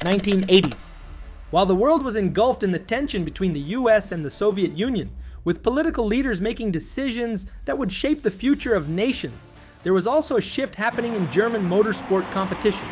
1980s. While the world was engulfed in the tension between the US and the Soviet Union, with political leaders making decisions that would shape the future of nations, there was also a shift happening in German motorsport competition.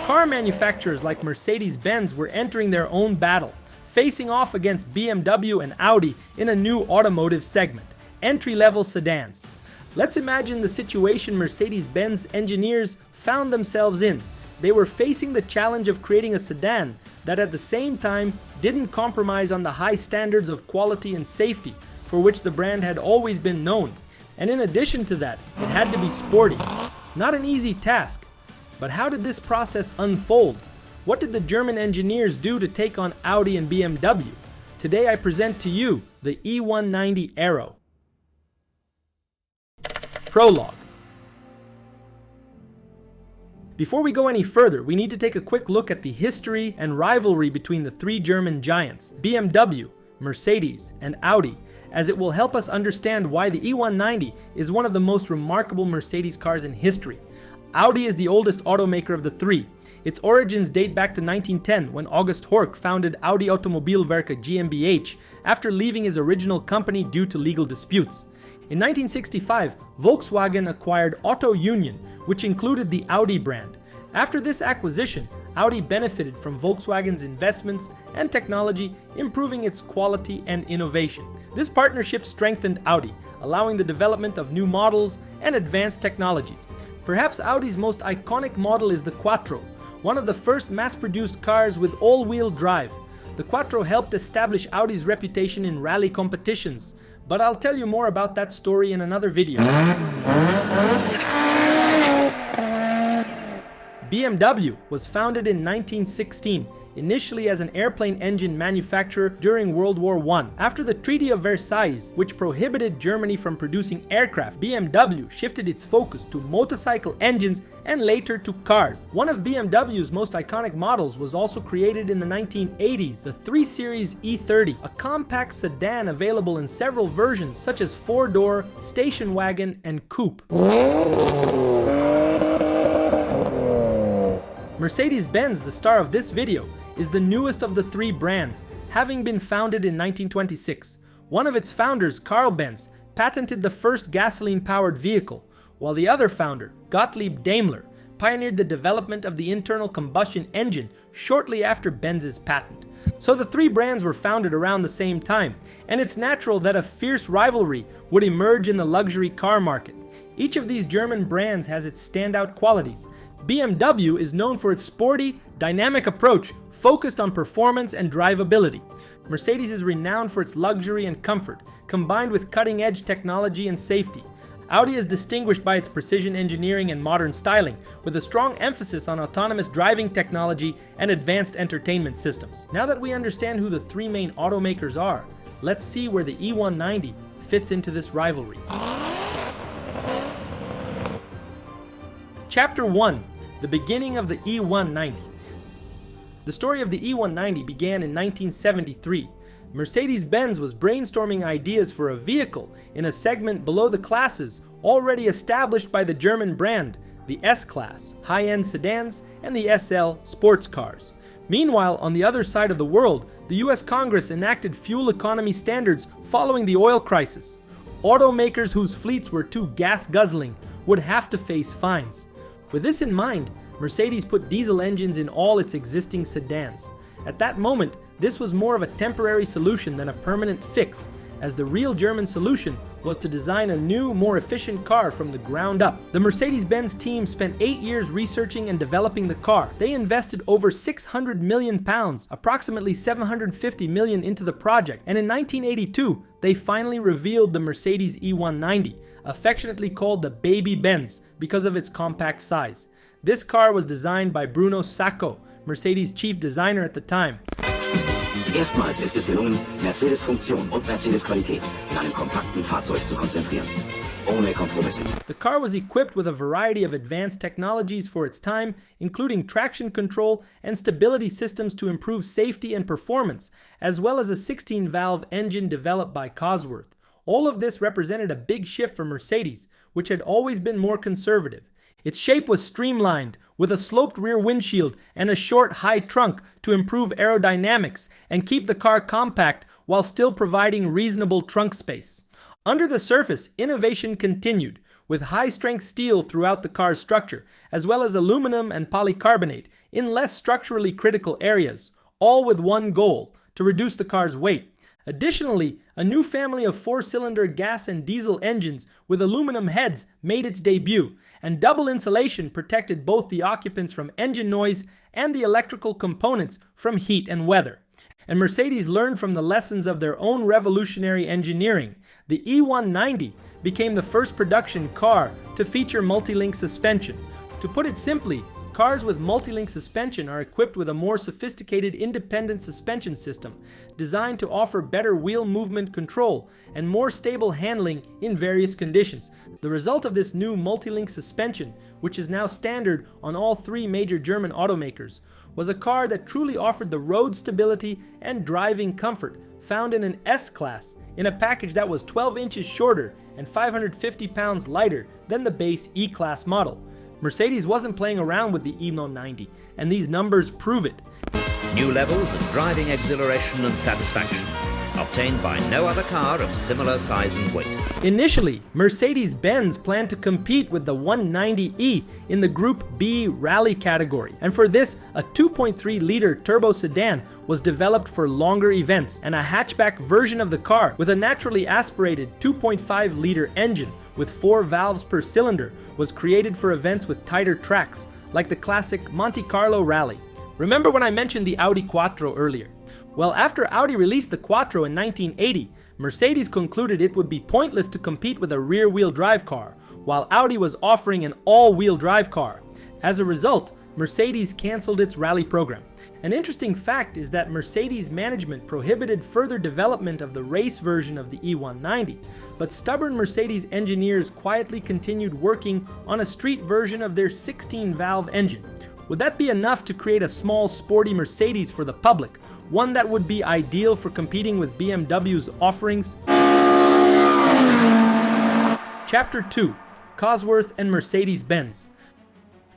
Car manufacturers like Mercedes-Benz were entering their own battle, facing off against BMW and Audi in a new automotive segment, entry-level sedans. Let's imagine the situation Mercedes-Benz engineers found themselves in. They were facing the challenge of creating a sedan that at the same time didn't compromise on the high standards of quality and safety for which the brand had always been known. And in addition to that, it had to be sporty. Not an easy task. But how did this process unfold? What did the German engineers do to take on Audi and BMW? Today I present to you the E190 Aero. Prologue. Before we go any further, we need to take a quick look at the history and rivalry between the three German giants, BMW, Mercedes, and Audi, as it will help us understand why the E190 is one of the most remarkable Mercedes cars in history. Audi is the oldest automaker of the three. Its origins date back to 1910 when August Horch founded Audi Automobilwerke GmbH after leaving his original company due to legal disputes. In 1965, Volkswagen acquired Auto Union, which included the Audi brand. After this acquisition, Audi benefited from Volkswagen's investments and technology, improving its quality and innovation. This partnership strengthened Audi, allowing the development of new models and advanced technologies. Perhaps Audi's most iconic model is the Quattro, one of the first mass-produced cars with all-wheel drive. The Quattro helped establish Audi's reputation in rally competitions, but I'll tell you more about that story in another video. BMW was founded in 1916, initially as an airplane engine manufacturer during World War I. After the Treaty of Versailles, which prohibited Germany from producing aircraft, BMW shifted its focus to motorcycle engines and later to cars. One of BMW's most iconic models was also created in the 1980s, the 3 Series E30, a compact sedan available in several versions such as 4-door, station wagon, and coupe. Mercedes-Benz, the star of this video, is the newest of the three brands, having been founded in 1926. One of its founders, Carl Benz, patented the first gasoline-powered vehicle, while the other founder, Gottlieb Daimler, pioneered the development of the internal combustion engine shortly after Benz's patent. So the three brands were founded around the same time, and it's natural that a fierce rivalry would emerge in the luxury car market. Each of these German brands has its standout qualities. BMW is known for its sporty, dynamic approach focused on performance and drivability. Mercedes is renowned for its luxury and comfort, combined with cutting-edge technology and safety. Audi is distinguished by its precision engineering and modern styling, with a strong emphasis on autonomous driving technology and advanced entertainment systems. Now that we understand who the three main automakers are, let's see where the E190 fits into this rivalry. Chapter 1. The beginning of the E190. The story of the E190 began in 1973. Mercedes-Benz was brainstorming ideas for a vehicle in a segment below the classes already established by the German brand, the S-Class, high-end sedans, and the SL, sports cars. Meanwhile, on the other side of the world, the US Congress enacted fuel economy standards following the oil crisis. Automakers whose fleets were too gas-guzzling would have to face fines. With this in mind, Mercedes put diesel engines in all its existing sedans. At that moment, this was more of a temporary solution than a permanent fix, as the real German solution was to design a new, more efficient car from the ground up. The Mercedes-Benz team spent 8 years researching and developing the car. They invested over £600 million, approximately $750 million into the project, and in 1982, they finally revealed the Mercedes E190, affectionately called the Baby Benz because of its compact size. This car was designed by Bruno Sacco, Mercedes' chief designer at the time. Erstmals ist es gelungen, Mercedes Funktion und Mercedes Qualität in einem kompakten Fahrzeug zu konzentrieren. Ohne Kompromisse. The car was equipped with a variety of advanced technologies for its time, including traction control and stability systems to improve safety and performance, as well as a 16-valve engine developed by Cosworth. All of this represented a big shift for Mercedes, which had always been more conservative. Its shape was streamlined, with a sloped rear windshield and a short, high trunk to improve aerodynamics and keep the car compact while still providing reasonable trunk space. Under the surface, innovation continued, with high-strength steel throughout the car's structure, as well as aluminum and polycarbonate in less structurally critical areas, all with one goal: to reduce the car's weight. Additionally, a new family of four-cylinder gas and diesel engines with aluminum heads made its debut, and double insulation protected both the occupants from engine noise and the electrical components from heat and weather. And Mercedes learned from the lessons of their own revolutionary engineering. The E190 became the first production car to feature multi-link suspension. To put it simply, cars with multi-link suspension are equipped with a more sophisticated independent suspension system designed to offer better wheel movement control and more stable handling in various conditions. The result of this new multi-link suspension, which is now standard on all three major German automakers, was a car that truly offered the road stability and driving comfort found in an S-Class in a package that was 12 inches shorter and 550 pounds lighter than the base E-Class model. Mercedes wasn't playing around with the E190, and these numbers prove it. New levels of driving exhilaration and satisfaction, obtained by no other car of similar size and weight. Initially, Mercedes-Benz planned to compete with the 190e in the Group B rally category, and for this, a 2.3-liter turbo sedan was developed for longer events, and a hatchback version of the car with a naturally aspirated 2.5-liter engine with 4 valves per cylinder was created for events with tighter tracks, like the classic Monte Carlo Rally. Remember when I mentioned the Audi Quattro earlier? Well, after Audi released the Quattro in 1980, Mercedes concluded it would be pointless to compete with a rear-wheel drive car, while Audi was offering an all-wheel drive car. As a result, Mercedes canceled its rally program. An interesting fact is that Mercedes management prohibited further development of the race version of the E190, but stubborn Mercedes engineers quietly continued working on a street version of their 16-valve engine. Would that be enough to create a small, sporty Mercedes for the public, one that would be ideal for competing with BMW's offerings? Chapter 2: Cosworth and Mercedes-Benz.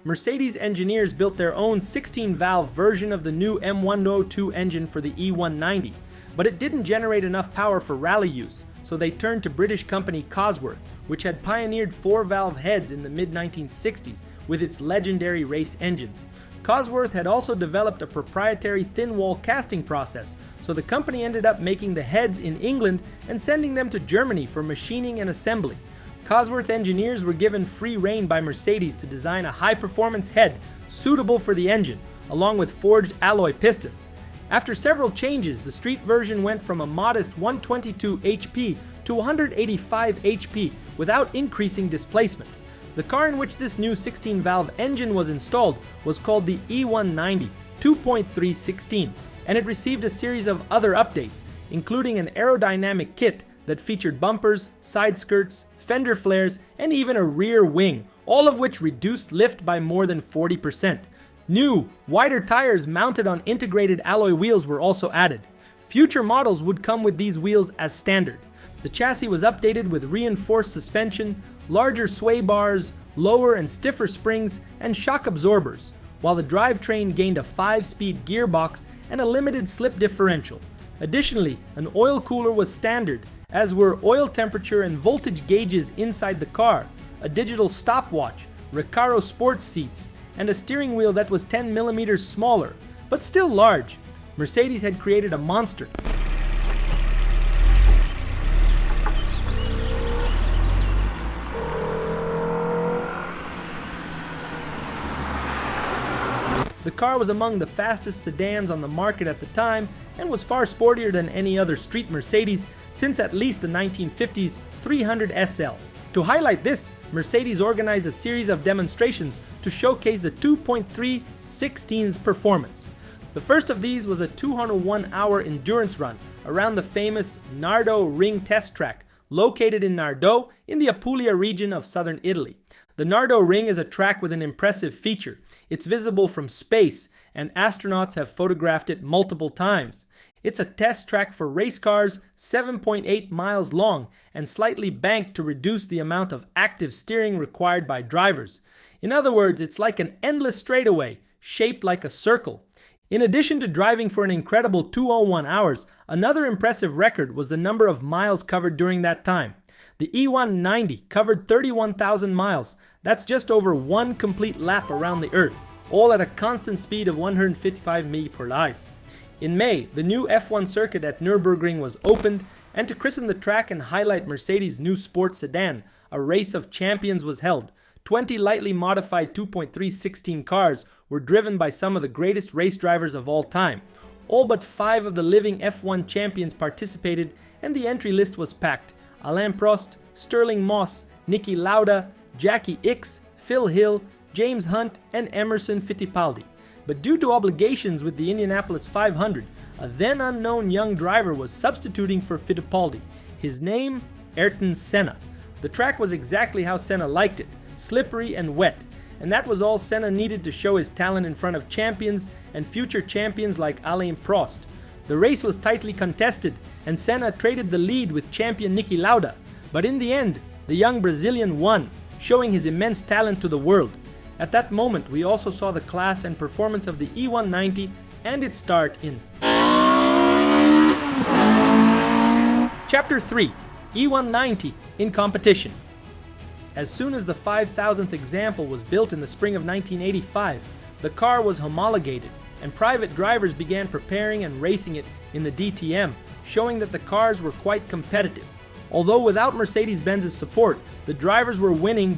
Mercedes engineers built their own 16-valve version of the new M102 engine for the E190, but it didn't generate enough power for rally use, so they turned to British company Cosworth, which had pioneered 4-valve heads in the mid-1960s with its legendary race engines. Cosworth had also developed a proprietary thin-wall casting process, so the company ended up making the heads in England and sending them to Germany for machining and assembly. Cosworth engineers were given free rein by Mercedes to design a high-performance head suitable for the engine, along with forged alloy pistons. After several changes, the street version went from a modest 122 HP to 185 HP without increasing displacement. The car in which this new 16-valve engine was installed was called the E190 2.316, and it received a series of other updates, including an aerodynamic kit that featured bumpers, side skirts, fender flares, and even a rear wing, all of which reduced lift by more than 40%. New, wider tires mounted on integrated alloy wheels were also added. Future models would come with these wheels as standard. The chassis was updated with reinforced suspension, larger sway bars, lower and stiffer springs, and shock absorbers, while the drivetrain gained a 5-speed gearbox and a limited slip differential. Additionally, an oil cooler was standard, as were oil temperature and voltage gauges inside the car, a digital stopwatch, Recaro sports seats, and a steering wheel that was 10 millimeters smaller, but still large. Mercedes had created a monster. The car was among the fastest sedans on the market at the time and was far sportier than any other street Mercedes since at least the 1950s 300 SL. To highlight this, Mercedes organized a series of demonstrations to showcase the 2.316's performance. The first of these was a 201-hour endurance run around the famous Nardo Ring test track, located in Nardo in the Apulia region of southern Italy. The Nardo Ring is a track with an impressive feature. It's visible from space, and astronauts have photographed it multiple times. It's a test track for race cars, 7.8 miles long, and slightly banked to reduce the amount of active steering required by drivers. In other words, it's like an endless straightaway, shaped like a circle. In addition to driving for an incredible 2:01 hours, another impressive record was the number of miles covered during that time. The E190 covered 31,000 miles. That's just over one complete lap around the Earth, all at a constant speed of 155 mph. In May, the new F1 circuit at Nürburgring was opened, and to christen the track and highlight Mercedes' new sports sedan, a race of champions was held. 20 lightly modified 2.316 cars were driven by some of the greatest race drivers of all time. All but 5 of the living F1 champions participated, and the entry list was packed. Alain Prost, Stirling Moss, Niki Lauda, Jackie Ickx, Phil Hill, James Hunt, and Emerson Fittipaldi. But due to obligations with the Indianapolis 500, a then unknown young driver was substituting for Fittipaldi. His name, Ayrton Senna. The track was exactly how Senna liked it, slippery and wet, and that was all Senna needed to show his talent in front of champions and future champions like Alain Prost. The race was tightly contested, and Senna traded the lead with champion Niki Lauda, but in the end, the young Brazilian won, showing his immense talent to the world. At that moment, we also saw the class and performance of the E190 and its start in Chapter 3, E190 in competition. As soon as the 5,000th example was built in the spring of 1985, the car was homologated, and private drivers began preparing and racing it in the DTM, showing that the cars were quite competitive. Although without Mercedes-Benz's support, the drivers were winning